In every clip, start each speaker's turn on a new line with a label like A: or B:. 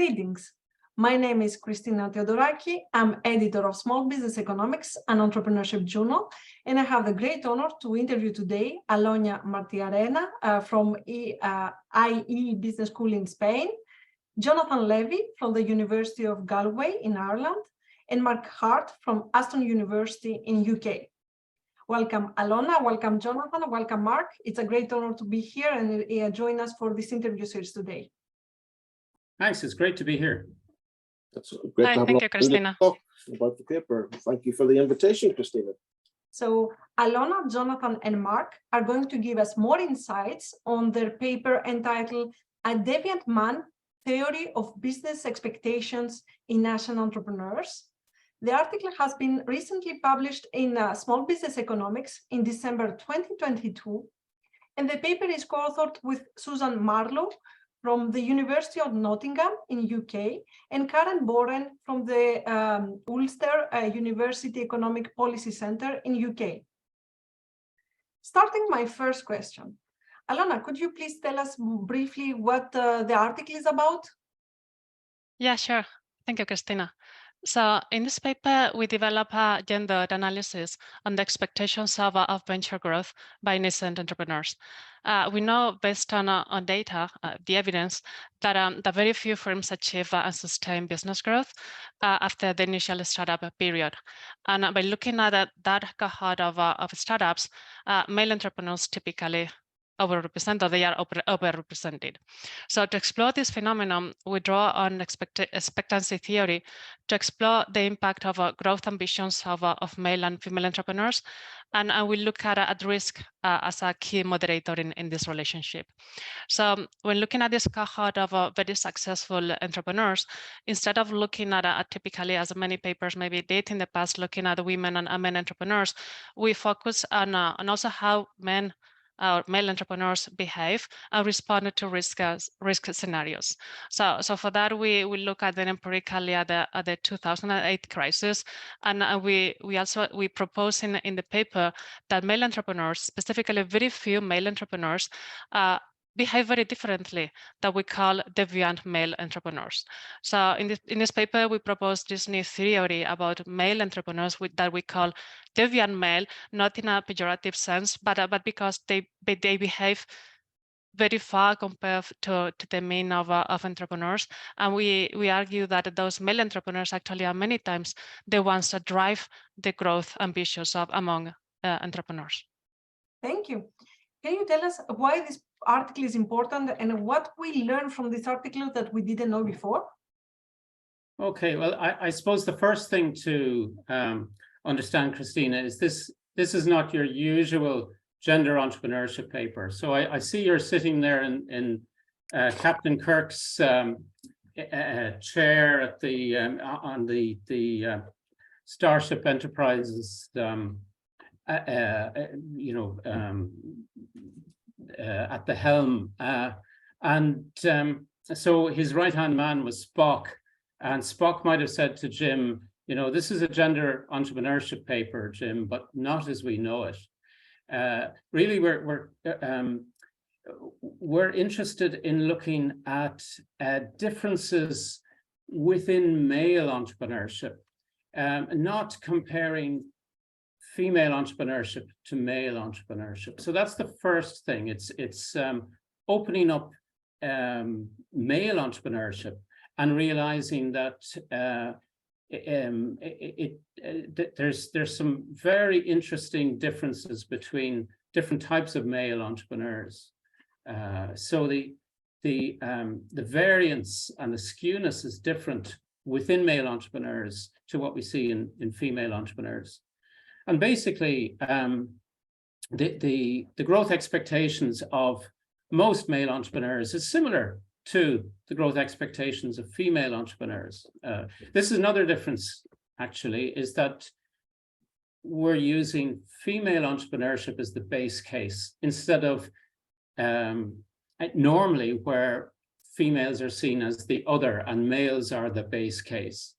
A: Greetings. My name is Christina Theodoraki. I'm editor of Small Business Economics and Entrepreneurship Journal, and I have the great honor to interview today Alona Martiarena from IE Business School in Spain, Jonathan Levie from the University of Galway in Ireland, and Mark Hart from Aston University in UK. Welcome, Alona. Welcome, Jonathan. Welcome, Mark. It's a great honor to be here and join us for this interview series today.
B: Thanks. It's great to be here.
C: That's great.
D: Hi, thank you, Christina.
C: Talk about the paper. Thank you for the invitation, Christina.
A: So Alona, Jonathan, and Mark are going to give us more insights on their paper entitled A Deviant Man, Theory of Business Expectations in Nascent Entrepreneurs. The article has been recently published in Small Business Economics in December 2022, and the paper is co-authored with Susan Marlow from the University of Nottingham in UK and Karen Bonner from the Ulster University Economic Policy Centre in UK. Starting my first question, Alona, could you please tell us briefly what the article is about?
D: Yeah, sure. Thank you, Christina. So in this paper, we develop a gendered analysis on the expectations of venture growth by nascent entrepreneurs. We know based on data, the evidence, that very few firms achieve and sustain business growth after the initial startup period. And by looking at that cohort of startups, male entrepreneurs typically overrepresented, they are overrepresented. So to explore this phenomenon, we draw on expectancy theory to explore the impact of growth ambitions of male and female entrepreneurs, and we look at risk as a key moderator in this relationship. So when looking at this cohort of very successful entrepreneurs, instead of looking at typically, as many papers maybe did in the past, looking at women and men entrepreneurs, we focus on also how men our male entrepreneurs behave and respond to risk scenarios. So for that, we look at them empirically at the 2008 crisis, and we propose in the paper that male entrepreneurs, specifically very few male entrepreneurs, behave very differently that we call deviant male entrepreneurs. So in this paper, we propose this new theory about male entrepreneurs that we call deviant male, not in a pejorative sense, but because they behave very far compared to the mean of entrepreneurs. And we argue that those male entrepreneurs actually are many times the ones that drive the growth ambitions among entrepreneurs.
A: Thank you. Can you tell us why this article is important and what we learned from this article that we didn't know before?
B: Okay, well, I suppose the first thing to understand, Christina, is this is not your usual gender entrepreneurship paper. So I see you're sitting there in Captain Kirk's chair at the on the Starship Enterprises at the helm, so his right-hand man was Spock, and Spock might have said to Jim, this is a gender entrepreneurship paper, Jim, but not as we know it. Really, we're interested in looking at differences within male entrepreneurship, not comparing female entrepreneurship to male entrepreneurship. So that's the first thing. It's opening up male entrepreneurship and realizing that there's some very interesting differences between different types of male entrepreneurs. So the variance and the skewness is different within male entrepreneurs to what we see in female entrepreneurs. And basically, the growth expectations of most male entrepreneurs is similar to the growth expectations of female entrepreneurs. This is another difference, actually, is that we're using female entrepreneurship as the base case instead of normally where females are seen as the other and males are the base case.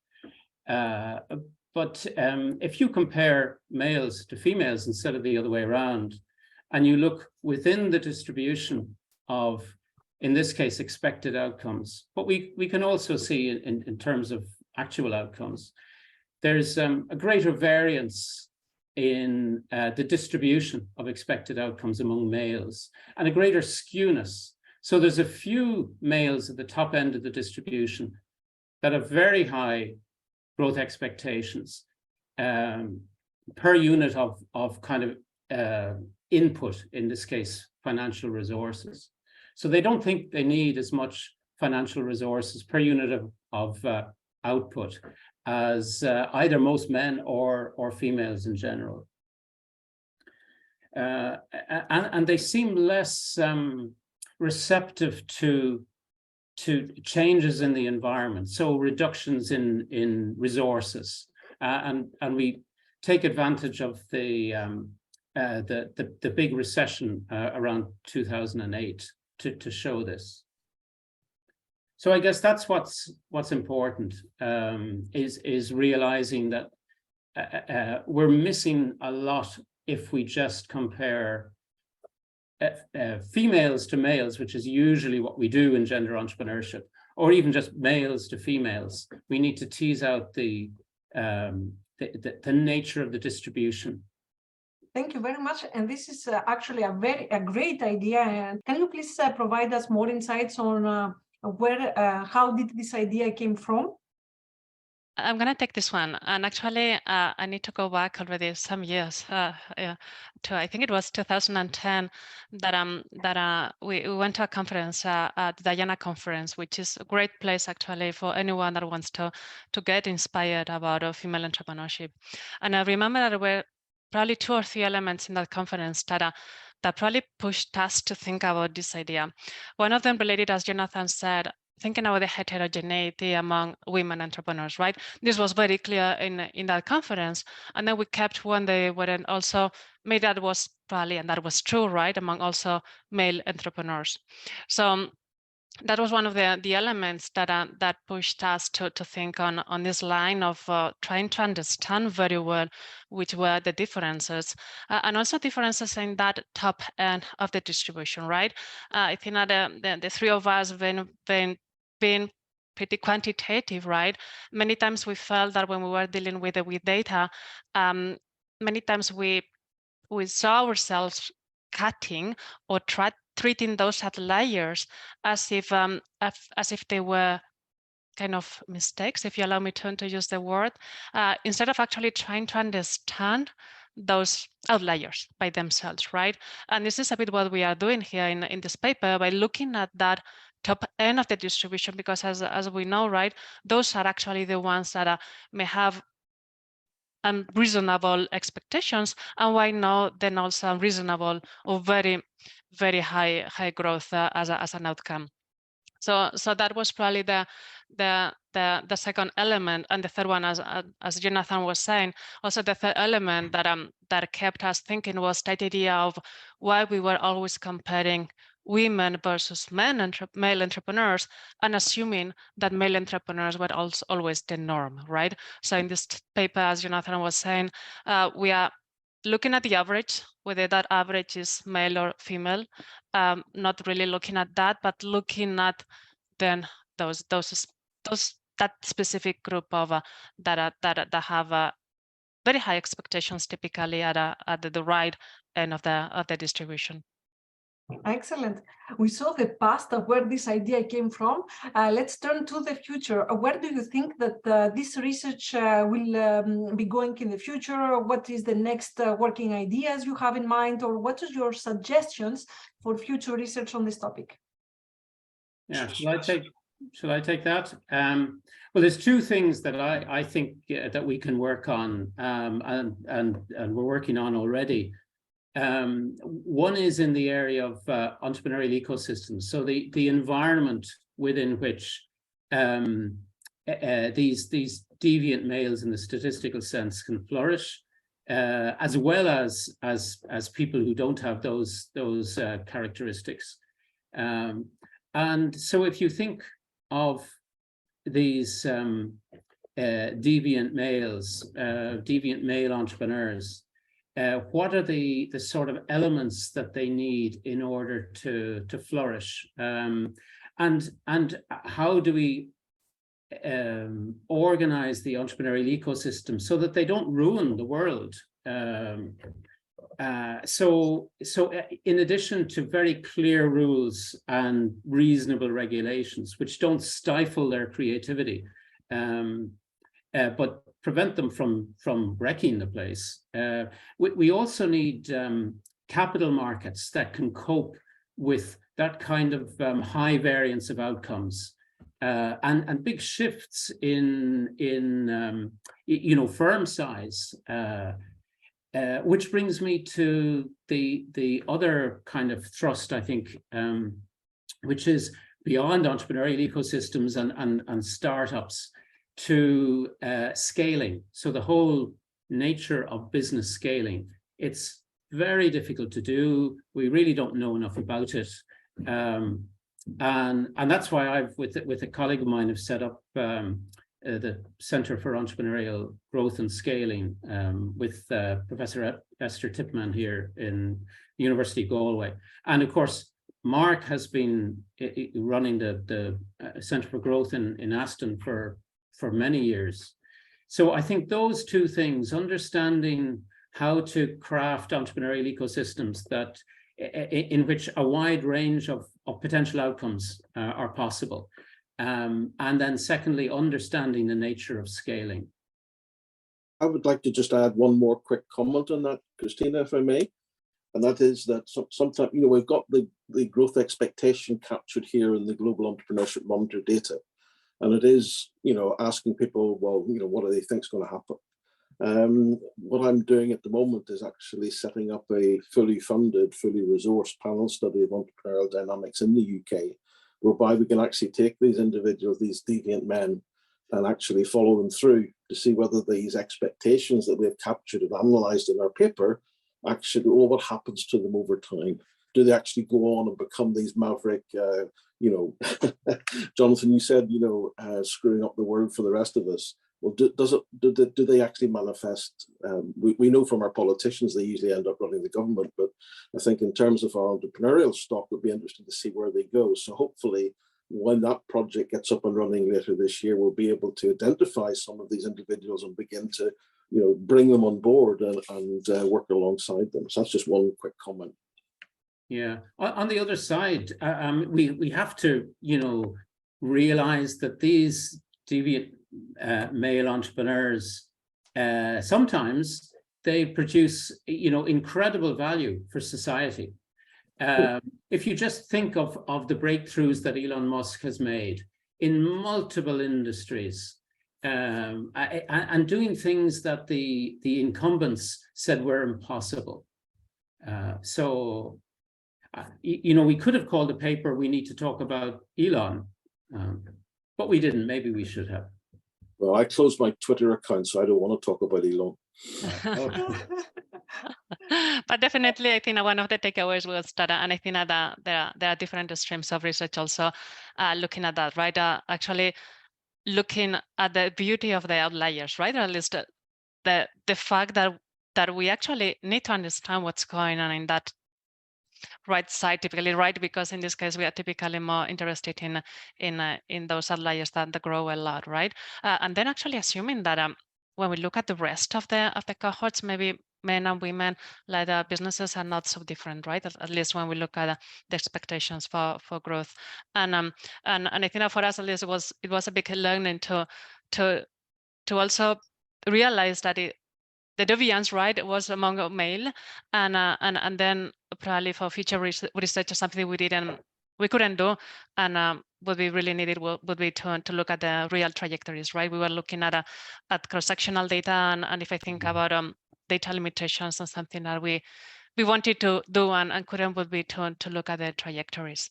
B: But if you compare males to females instead of the other way around, and you look within the distribution of in this case, expected outcomes. But we can also see in terms of actual outcomes, there's a greater variance in the distribution of expected outcomes among males and a greater skewness. So there's a few males at the top end of the distribution that have very high growth expectations per unit of kind of input, in this case, financial resources. So they don't think they need as much financial resources per unit of output as either most men or females in general. And they seem less receptive to changes in the environment, so reductions in resources, and we take advantage of the big recession around 2008 to show this. So I guess that's what's important, is realizing that we're missing a lot if we just compare females to males, which is usually what we do in gender entrepreneurship, or even just males to females. We need to tease out the nature of the distribution.
A: Thank you very much. And this is actually a great idea. And can you please provide us more insights on how did this idea came from?
D: I'm going to take this one. And actually, I need to go back already some years to, I think it was 2010 that we went to a conference, at the Diana conference, which is a great place actually for anyone that wants to get inspired about female entrepreneurship. And I remember that there were probably 2 or 3 elements in that conference that probably pushed us to think about this idea. One of them related, as Jonathan said, thinking about the heterogeneity among women entrepreneurs, right? This was very clear in that conference. And then we kept one day when also maybe that was probably, and that was true, right, among also male entrepreneurs. So that was one of the elements that pushed us to think on this line of trying to understand very well which were the differences, and also differences in that top end of the distribution, right? I think that the 3 of us been pretty quantitative, right? Many times we felt that when we were dealing with data, many times we saw ourselves cutting or treating those outliers as if they were kind of mistakes, if you allow me to use the word, instead of actually trying to understand those outliers by themselves, right? And this is a bit what we are doing here in this paper by looking at that top end of the distribution, because as we know, right, those are actually the ones that may have reasonable expectations, and why not then also reasonable or very, very high growth as an outcome. So that was probably the second element, and the third one, as Jonathan was saying, also the third element that kept us thinking was that idea of why we were always comparing women versus male entrepreneurs, and assuming that male entrepreneurs were also always the norm, right? So in this paper, as Jonathan was saying, we are looking at the average, whether that average is male or female, not really looking at that, but looking at then that specific group of that have very high expectations, typically at the right end of the distribution.
A: Excellent. We saw the past of where this idea came from. Let's turn to the future. Where do you think that this research will be going in the future? What is the next working ideas you have in mind, or what is your suggestions for future research on this topic?
B: Yeah, shall I take that? Well, there's 2 things that I think that we can work on, and we're working on already. One is in the area of entrepreneurial ecosystems. So the environment within which these deviant males in the statistical sense can flourish, as well as people who don't have those characteristics. And so if you think of these deviant male entrepreneurs, what are the sort of elements that they need in order to flourish, and how do we organize the entrepreneurial ecosystem so that they don't ruin the world. So in addition to very clear rules and reasonable regulations, which don't stifle their creativity, but prevent them from wrecking the place, we also need capital markets that can cope with that kind of high variance of outcomes. And big shifts in firm size, which brings me to the other kind of thrust, I think, which is beyond entrepreneurial ecosystems and startups to scaling. So the whole nature of business scaling, it's very difficult to do. We really don't know enough about it. And that's why I've, with a colleague of mine, have set up the Center for Entrepreneurial Growth and Scaling with Professor Esther Tipman here in the University of Galway. And of course, Mark has been running the Center for Growth in Aston for many years. So I think those two things, understanding how to craft entrepreneurial ecosystems that in which a wide range of potential outcomes are possible. And then secondly, understanding the nature of scaling.
C: I would like to just add one more quick comment on that, Christina, if I may. And that is that sometimes, we've got the growth expectation captured here in the Global Entrepreneurship Monitor data. And it is, asking people, well, what do they think is going to happen? What I'm doing at the moment is actually setting up a fully funded, fully resourced panel study of entrepreneurial dynamics in the UK, whereby we can actually take these individuals, these deviant men, and actually follow them through to see whether these expectations that we have captured and analysed in our paper actually, what happens to them over time? Do they actually go on and become these maverick, Jonathan, you said, screwing up the world for the rest of us. Well, do they actually manifest? We know from our politicians they usually end up running the government, but I think in terms of our entrepreneurial stock, it would be interesting to see where they go. So hopefully, when that project gets up and running later this year, we'll be able to identify some of these individuals and begin to, bring them on board and work alongside them. So that's just one quick comment.
B: Yeah. On the other side, we have to, realize that these deviant male entrepreneurs, sometimes they produce, incredible value for society. If you just think of the breakthroughs that Elon Musk has made in multiple industries, and doing things that the incumbents said were impossible. So, we could have called the paper, we need to talk about Elon, but we didn't. Maybe we should have.
C: Well, I closed my Twitter account, so I don't want to talk about Elon.
D: But definitely, I think one of the takeaways was that, and I think that there are different streams of research also looking at that, right? Actually looking at the beauty of the outliers, right? Or at least the fact that we actually need to understand what's going on in that right side, typically, right? Because in this case, we are typically more interested in those outliers that grow a lot, right? And then actually assuming that when we look at the rest of the cohorts, maybe men and women, like businesses are not so different, right? At least when we look at the expectations for growth, and I think that for us at least it was a big learning to also realize that the deviance, right, was among male, and then probably for future research or something we couldn't do, and what we really needed would be to look at the real trajectories, right? We were looking at cross-sectional data, and if I think about data limitations and something that we wanted to do and couldn't, would be to look at the trajectories.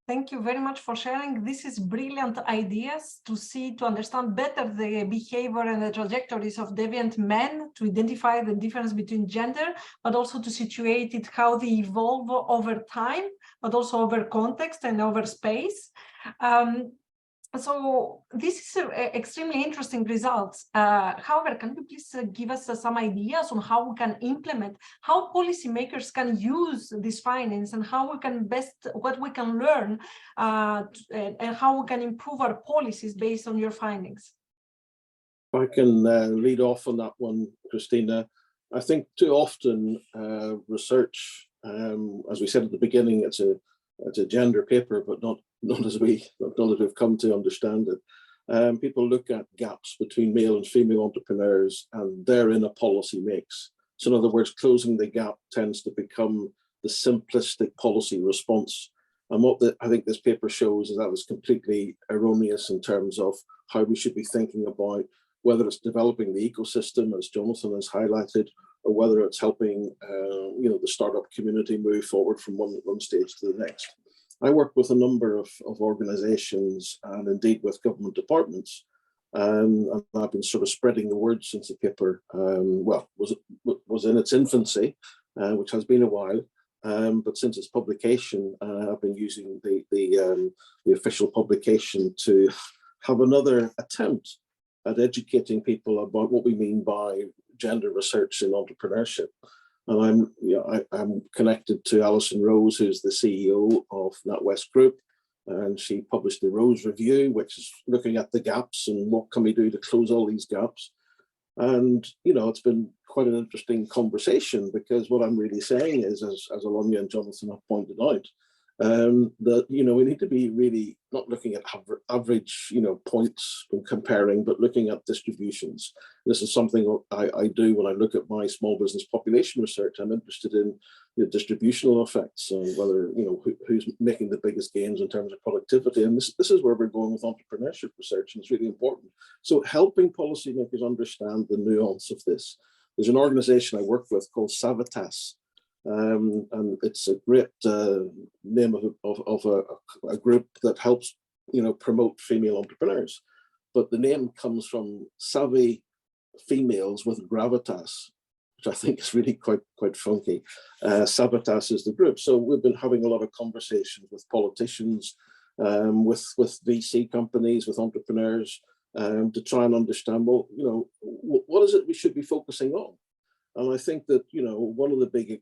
A: Thank you very much for sharing. This is brilliant ideas to understand better the behavior and the trajectories of deviant men, to identify the difference between gender, but also to situate it, how they evolve over time, but also over context and over space. So this is extremely interesting results. However, can you please give us some ideas on how we can implement, how policymakers can use these findings, and how we can what we can learn, and how we can improve our policies based on your findings?
C: I can lead off on that one, Christina. I think too often research, as we said at the beginning, it's a gender paper, but not as we've come to understand it. People look at gaps between male and female entrepreneurs, and therein a policy makes. So in other words, closing the gap tends to become the simplistic policy response. And what I think this paper shows is that is completely erroneous in terms of how we should be thinking about whether it's developing the ecosystem, as Jonathan has highlighted, or whether it's helping the startup community move forward from one stage to the next. I work with a number of organizations and indeed with government departments, and I've been sort of spreading the word since the paper was in its infancy, which has been a while. But since its publication, I've been using the official publication to have another attempt at educating people about what we mean by gender research in entrepreneurship. And I'm connected to Alison Rose, who's the CEO of NatWest Group, and she published the Rose Review, which is looking at the gaps and what can we do to close all these gaps. And it's been quite an interesting conversation, because what I'm really saying is, as Alona and Jonathan have pointed out, that we need to be really not looking at average points when comparing, but looking at distributions. This is something I do when I look at my small business population research. I'm interested in the distributional effects, and whether who's making the biggest gains in terms of productivity. And this is where we're going with entrepreneurship research, and it's really important. So helping policymakers understand the nuance of this. There's an organization I work with called Savitas. And it's a great name of a group that helps promote female entrepreneurs. But the name comes from savvy females with gravitas, which I think is really quite funky. Savitas is the group. So we've been having a lot of conversations with politicians, with VC companies, with entrepreneurs, to try and understand, well, what is it we should be focusing on? And I think that, one of the big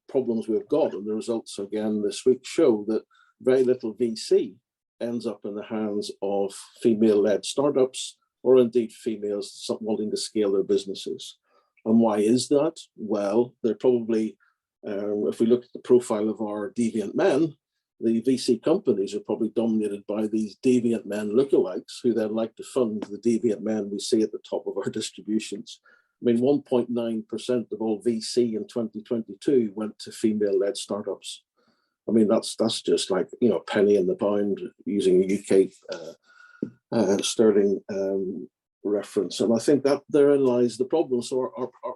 C: problems we've got, and the results again this week show, that very little VC ends up in the hands of female-led startups, or indeed females wanting to scale their businesses. And why is that? Well, they're probably, if we look at the profile of our deviant men, the VC companies are probably dominated by these deviant men lookalikes, who then like to fund the deviant men we see at the top of our distributions. I mean, 1.9% of all VC in 2022 went to female-led startups. I mean, that's just like, a penny in the pound, using a UK sterling reference. And I think that therein lies the problem. So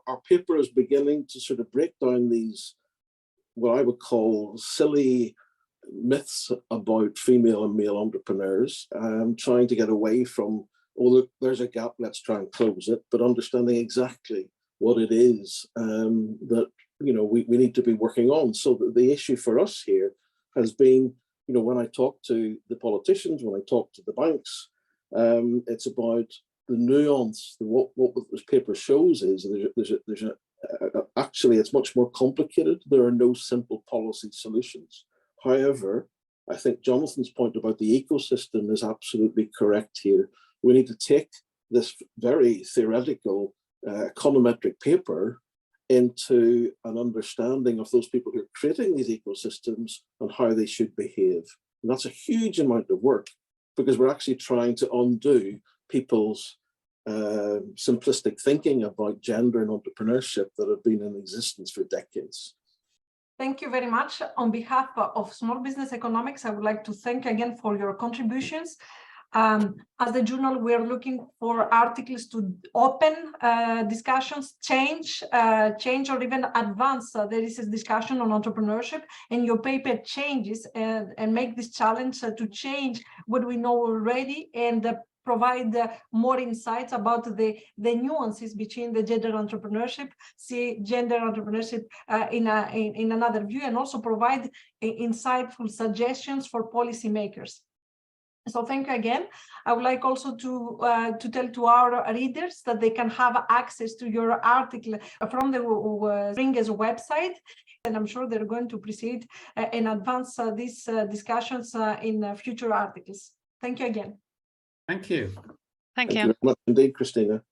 C: our paper is beginning to sort of break down these, what I would call silly myths about female and male entrepreneurs, trying to get away from, oh, look, there's a gap, let's try and close it, but understanding exactly what it is that we need to be working on. So the issue for us here has been, when I talk to the politicians, when I talk to the banks, it's about the nuance. What this paper shows is actually it's much more complicated. There are no simple policy solutions. However, I think Jonathan's point about the ecosystem is absolutely correct here. We need to take this very theoretical econometric paper into an understanding of those people who are creating these ecosystems and how they should behave. And that's a huge amount of work, because we're actually trying to undo people's simplistic thinking about gender and entrepreneurship that have been in existence for decades.
A: Thank you very much. On behalf of Small Business Economics, I would like to thank again for your contributions. As the journal, we are looking for articles to open discussions, change or even advance. There is a discussion on entrepreneurship, and your paper changes and make this challenge to change what we know already, and provide more insights about the nuances between the gender entrepreneurship, see gender entrepreneurship in another view, and also provide insightful suggestions for policymakers. So thank you again. I would like also to tell to our readers that they can have access to your article from the Springer's website, and I'm sure they're going to appreciate and advance these discussions in future articles. Thank you again.
B: Thank you.
D: Thank
C: Thank
D: you.
C: you very much indeed, Christina.